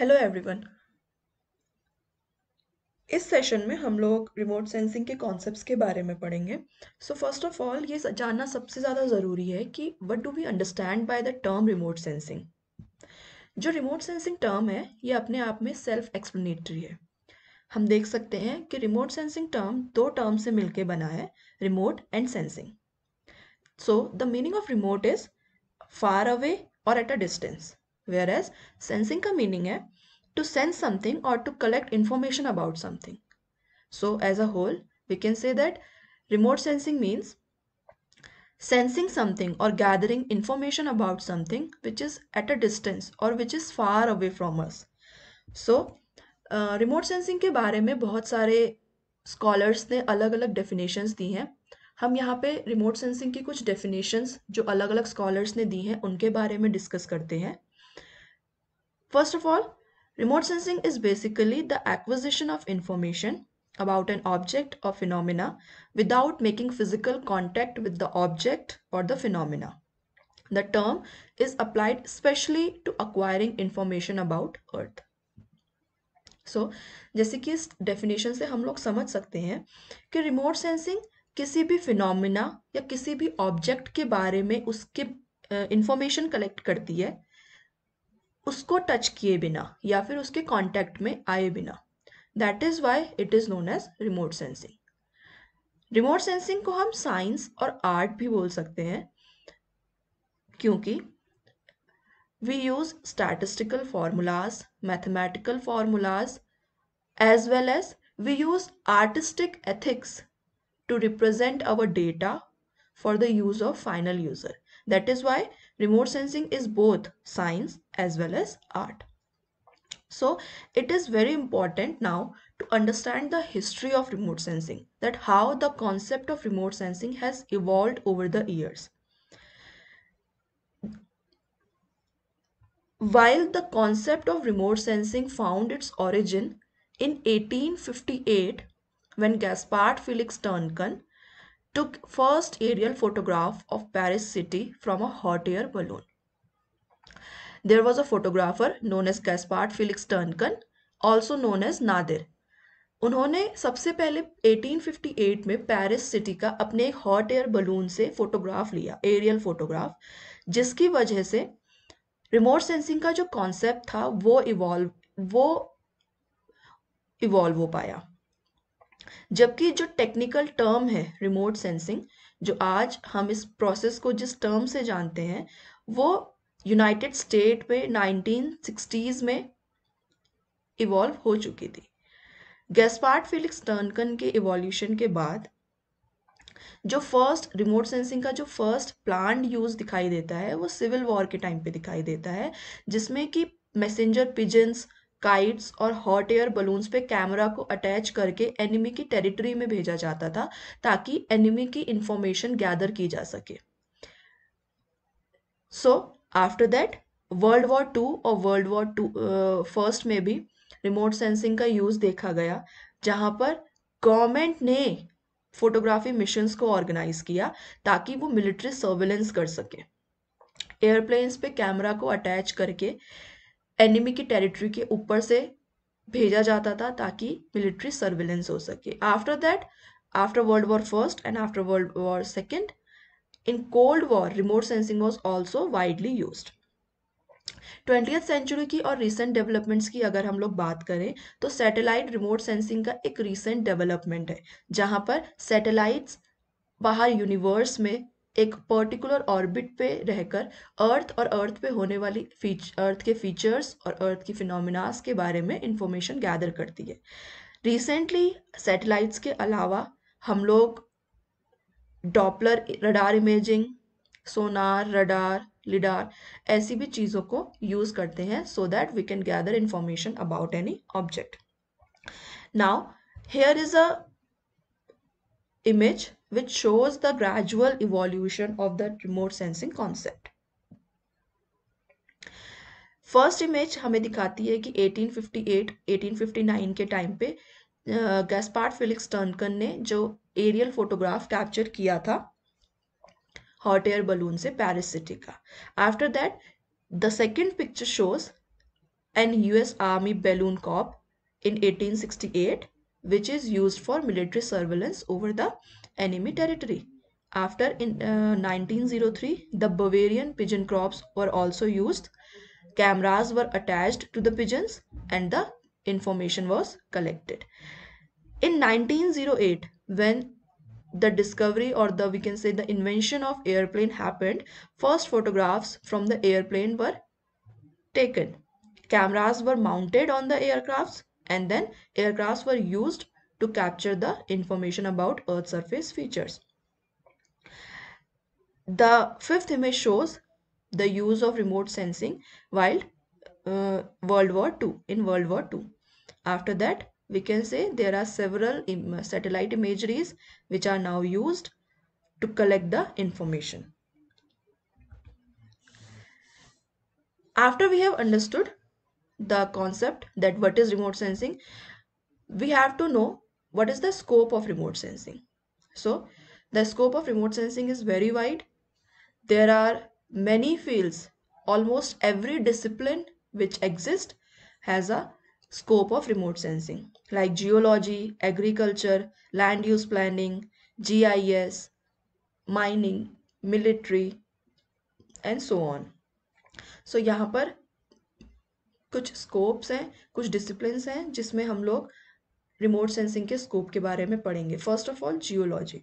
Hello everyone. इस session में हम लोग रिमोट सेंसिंग के कॉन्सेप्ट्स के बारे में पढ़ेंगे। सो फर्स्ट ऑफ ऑल ये जानना सबसे ज़्यादा ज़रूरी है कि what do we understand by the term remote sensing. जो रिमोट सेंसिंग टर्म है ये अपने आप में सेल्फ एक्सप्लेनेटरी है। हम देख सकते हैं कि रिमोट सेंसिंग टर्म दो टर्म से मिलकर बना है, remote and sensing. So the meaning of remote is far away और at a distance, whereas sensing का मीनिंग है to sense something or to collect information about something. So, as a whole, we can say that remote sensing means sensing something or gathering information about something which is at a distance or which is far away from us. So, remote sensing के बारे में बहुत सारे scholars ने अलग अलग definitions दी हैं। हम यहाँ पे रिमोट सेंसिंग की कुछ डेफिनेशंस जो अलग अलग स्कॉलर्स ने दी हैं उनके बारे में डिस्कस करते हैं। First of all, remote sensing is basically the acquisition of information about an object or phenomena without making physical contact with the object or the phenomena. The term is applied especially to acquiring information about Earth. So, जैसे कि इस definition से हम लोग समझ सकते हैं कि रिमोट सेंसिंग किसी भी फिनोमिना या किसी भी ऑब्जेक्ट के बारे में उसके इंफॉर्मेशन कलेक्ट करती है उसको टच किए बिना या फिर उसके कांटेक्ट में आए बिना। That is why it is known as remote sensing. Remote sensing को हम साइंस और आर्ट भी बोल सकते हैं क्योंकि we use statistical formulas, mathematical formulas as well as we use artistic ethics to represent our data for the use of final user. That is why remote sensing is both science as well as art. So it is very important now to understand the history of remote sensing, that how the concept of remote sensing has evolved over the years. While the concept of remote sensing found its origin in 1858 when Gaspard Felix Turnken took first aerial photograph of Paris city from a hot air balloon. There was a photographer known as Gaspard Felix Turnken, also known as Nadir. उन्होंने सबसे पहले 1858 में Paris city का अपने एक hot air balloon से photograph लिया, aerial photograph, जिसकी वजह से रिमोट सेंसिंग का जो कॉन्सेप्ट था वो इवॉल्व हो पाया। जबकि जो टेक्निकल टर्म है रिमोट सेंसिंग, जो आज हम इस प्रोसेस को जिस टर्म से जानते हैं, वो यूनाइटेड स्टेट में 1960s में इवॉल्व हो चुकी थी। गैस्पार्ड फेलिक्स टर्नकन के इवोल्यूशन के बाद जो फर्स्ट रिमोट सेंसिंग का जो फर्स्ट प्लान्ड यूज दिखाई देता है वो सिविल वॉर के टाइम पे दिखाई देता है, जिसमें कि मैसेंजर पिजन्स, काइट्स और हॉट एयर बलून्स पे कैमरा को अटैच करके एनिमी की टेरिटरी में भेजा जाता था ताकि एनिमी की इंफॉर्मेशन गैदर की जा सके। So after that world war two और वर्ल्ड वॉर टू फर्स्ट में भी रिमोट सेंसिंग का यूज देखा गया, जहां पर गवर्नमेंट ने फोटोग्राफी मिशंस को ऑर्गेनाइज किया ताकि वो मिलिट्री सर्विलेंस कर सके। एयरप्लेन्स पे कैमरा को अटैच करके एनिमी की टेरिटरी के ऊपर से भेजा जाता था ताकि मिलिट्री सर्विलेंस हो सके। After that, after world war first and after world war second, in cold war remote sensing was also widely used. 20th century की और रिसेंट डेवलपमेंट्स की अगर हम लोग बात करें तो सैटेलाइट रिमोट सेंसिंग का एक रिसेंट डेवलपमेंट है, जहां पर सैटेलाइट्स बाहर यूनिवर्स में एक पर्टिकुलर ऑर्बिट पे रहकर अर्थ और अर्थ पे होने वाली अर्थ के फीचर्स और अर्थ की फिनोमिनास के बारे में इंफॉर्मेशन गैदर करती है। रिसेंटली सैटेलाइट्स के अलावा हम लोग Doppler radar imaging, sonar, radar, lidar ऐसी भी चीज़ों को यूज़ करते हैं so that we can gather information about any object. Now here is a image which shows the gradual evolution of the remote sensing concept. First image हमें दिखाती है कि 1858 1859 के टाइम पे गैस्पार्ड फेलिक्स टर्नकन ने जो एरियल फोटोग्राफ कैप्चर किया था हॉट एयर बलून से पेरिस सिटी का। After that the second picture shows and US Army Balloon Corps in 1868, which is used for military surveillance over the enemy territory. After in 1903, the Bavarian pigeon crops were also used. Cameras were attached to the pigeons and the information was collected. In 1908, when the discovery or the we can say the invention of airplane happened, first photographs from the airplane were taken. Cameras were mounted on the aircrafts and then aircrafts were used to capture the information about Earth surface features. The fifth image shows the use of remote sensing while World War II, in World War II. After that, we can say there are several satellite imageries which are now used to collect the information. After we have understood the concept that what is remote sensing, we have to know what is the scope of remote sensing. So, the scope of remote sensing is very wide. There are many fields. Almost every discipline which exists has a scope of remote sensing, like geology, agriculture, land use planning, GIS, mining, military, and so on. So यहाँ पर कुछ scopes हैं, कुछ disciplines हैं जिसमें हम लोग remote sensing के स्कोप के बारे में पढ़ेंगे. First of all geology.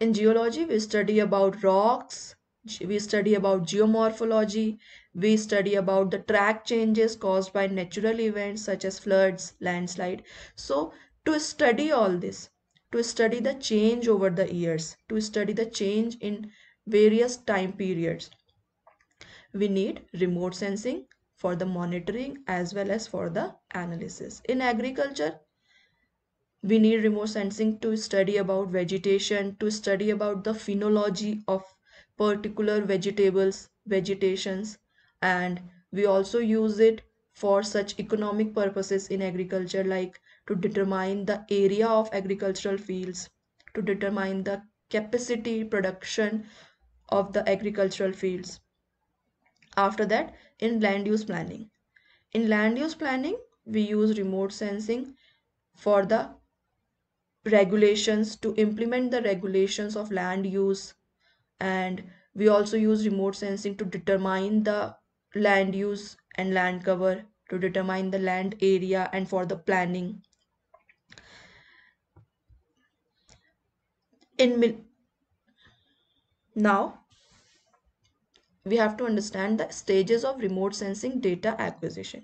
In geology, we study about rocks, we study about geomorphology, we study about the track changes caused by natural events such as floods, landslide. So, to study all this, to study the change over the years, to study the change in various time periods, we need remote sensing for the monitoring as well as for the analysis. In agriculture, we need remote sensing to study about vegetation, to study about the phenology of particular vegetables, vegetations, and we also use it for such economic purposes in agriculture, like to determine the area of agricultural fields, to determine the capacity production of the agricultural fields. After that, in land use planning. In land use planning, we use remote sensing for the regulations, to implement the regulations of land use, and we also use remote sensing to determine the land use and land cover, to determine the land area and for the planning. Now we have to understand the stages of remote sensing data acquisition.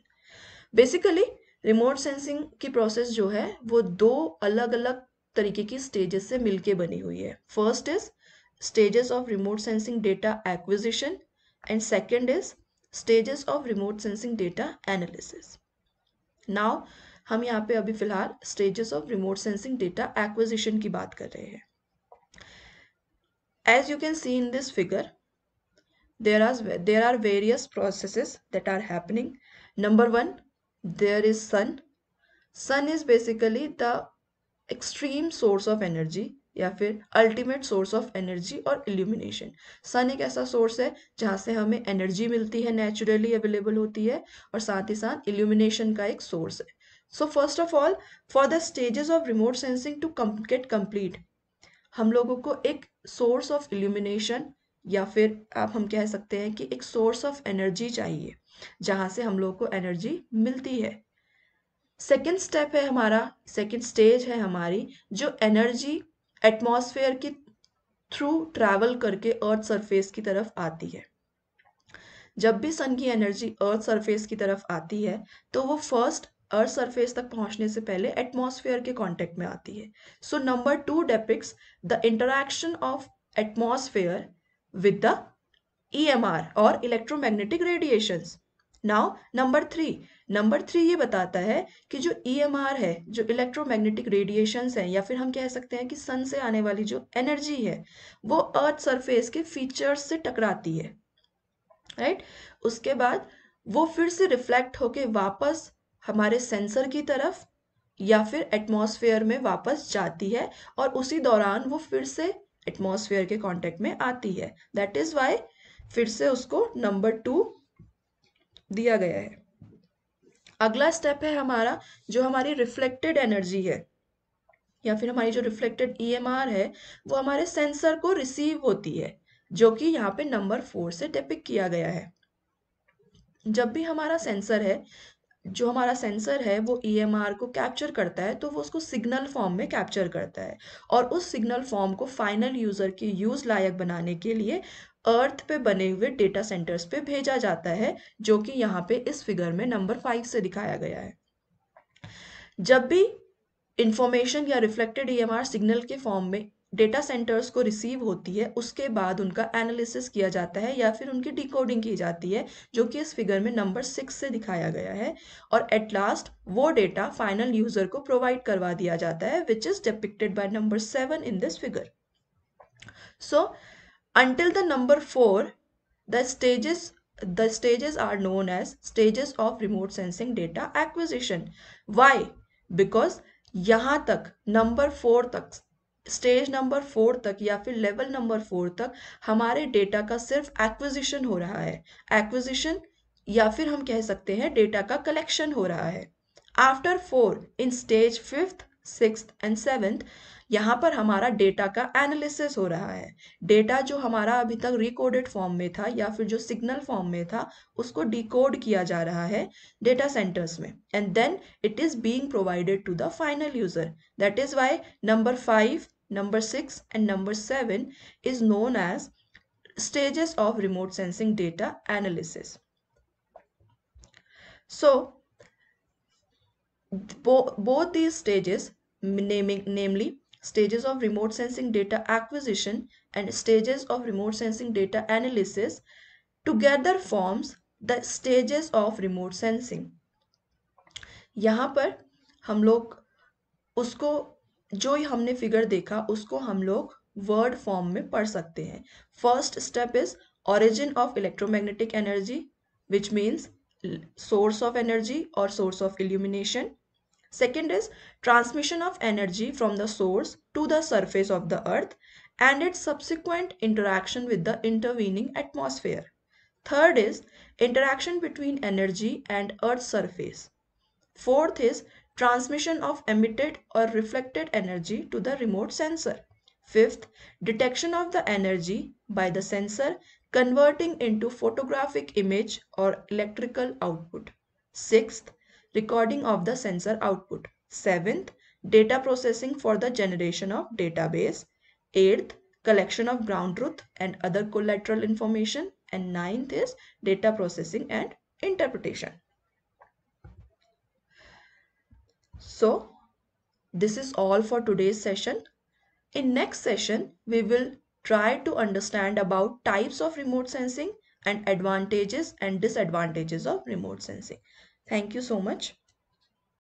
Basically remote sensing की process जो है वो दो अलग अलग तरीके की stages से मिलके बनी हुई है. First is stages of remote sensing data acquisition and second is stages of remote sensing data analysis. Now हम यहाँ पे अभी फिलहाल stages of remote sensing data acquisition की बात कर रहे हैं. As you can see in this figure, there are various processes that are happening. Number one, there is sun is basically the extreme source of energy या फिर ultimate source of energy और illumination. सन एक ऐसा source है जहाँ से हमें energy मिलती है, नेचुरली अवेलेबल होती है, और साथ ही साथ इल्यूमिनेशन का एक सोर्स है. So first of all, for the stages of remote sensing to get complete, हम लोगों को एक सोर्स ऑफ इल्यूमिनेशन या फिर हम कह सकते हैं कि एक सोर्स ऑफ एनर्जी चाहिए जहाँ से हम लोग को एनर्जी मिलती है. सेकेंड स्टेप है हमारा, सेकेंड स्टेज है हमारी, जो एनर्जी एटमॉस्फेयर के थ्रू ट्रैवल करके अर्थ सरफेस की तरफ आती है. जब भी सन की एनर्जी अर्थ सरफेस की तरफ आती है तो वो फर्स्ट अर्थ सरफेस तक पहुंचने से पहले एटमॉस्फेयर के कांटेक्ट में आती है. So number 2 depicts the interaction of atmosphere with the EMR और इलेक्ट्रोमैग्नेटिक रेडिएशंस. नाउ नंबर 3 ये बताता है कि जो EMR है, जो इलेक्ट्रोमैग्नेटिक रेडिएशंस हैं, या फिर हम कह सकते हैं कि सन से आने वाली जो एनर्जी है वो अर्थ सरफेस के फीचर्स से टकराती है, राइट. उसके बाद वो फिर से रिफ्लेक्ट होके वापस हमारे सेंसर की तरफ या फिर एटमॉस्फेयर में वापस जाती है, और उसी दौरान वो फिर से एटमॉस्फेयर के कांटेक्ट में आती है. दैट इज वाई फिर से उसको नंबर 2 दिया गया है. अगला स्टेप है हमारा जो हमारी रिफ्लेक्टेड एनर्जी है या फिर हमारी जो रिफ्लेक्टेड ईएमआर है वो हमारे सेंसर को रिसीव होती है, जो कि यहाँ पे नंबर 4 से डिपिक्ट किया गया है। जब भी हमारा सेंसर है, जो हमारा सेंसर है वो ईएमआर को कैप्चर करता है तो वो उसको सिग्नल फॉर्म में कैप्चर करता है और उस सिग्नल फॉर्म को फाइनल यूजर के यूज लायक बनाने के लिए अर्थ पे बने हुए डेटा सेंटर्स पे भेजा जाता है, जो कि यहाँ पे इस फिगर में नंबर 5 से दिखाया गया है। जब भी इंफॉर्मेशन या रिफ्लेक्टेड ईएमआर सिग्नल के फॉर्म में डेटा सेंटर्स को रिसीव होती है, उसके बाद उनका एनालिसिस किया जाता है या फिर उनकी डिकोडिंग की जाती है, जो कि इस फिगर में नंबर 6 से दिखाया गया है। और एट लास्ट वो डेटा फाइनल यूजर को प्रोवाइड करवा दिया जाता है, which is depicted by number 7 in this figure. So until the number 4, the stages are known as stages of remote sensing data acquisition. Why? Because यहाँ तक number 4 तक, stage number 4 तक या फिर लेवल नंबर 4 तक हमारे डेटा का सिर्फ एक्विजिशन हो रहा है। एक्विजिशन या फिर हम कह सकते हैं डेटा का कलेक्शन हो रहा है। After 4 in stage 5th 6th and 7th यहाँ पर हमारा डेटा का एनालिसिस हो रहा है। डेटा जो हमारा अभी तक रिकोडेड फॉर्म में था या फिर जो सिग्नल फॉर्म में था उसको डिकोड किया जा रहा है डेटा सेंटर्स में, and then it is being provided to the final user. That is why number 5, number 6 and number 7 is known as stages of remote sensing data analysis. So both these stages, namely stages of remote sensing data acquisition and stages of remote sensing data analysis, together forms the stages of remote sensing. यहाँ पर हम लोग उसको, जो हमने figure देखा उसको हम लोग वर्ड फॉर्म में पढ़ सकते हैं। First step is origin of electromagnetic energy, which means source of energy or source of illumination. Second is transmission of energy from the source to the surface of the earth and its subsequent interaction with the intervening atmosphere. Third is interaction between energy and earth's surface. Fourth is transmission of emitted or reflected energy to the remote sensor. Fifth, detection of the energy by the sensor converting into photographic image or electrical output. Sixth, recording of the sensor output. Seventh, data processing for the generation of database. Eighth, collection of ground truth and other collateral information. And ninth is data processing and interpretation. So this is all for today's session. In next session, we will try to understand about types of remote sensing and advantages and disadvantages of remote sensing. Thank you so much.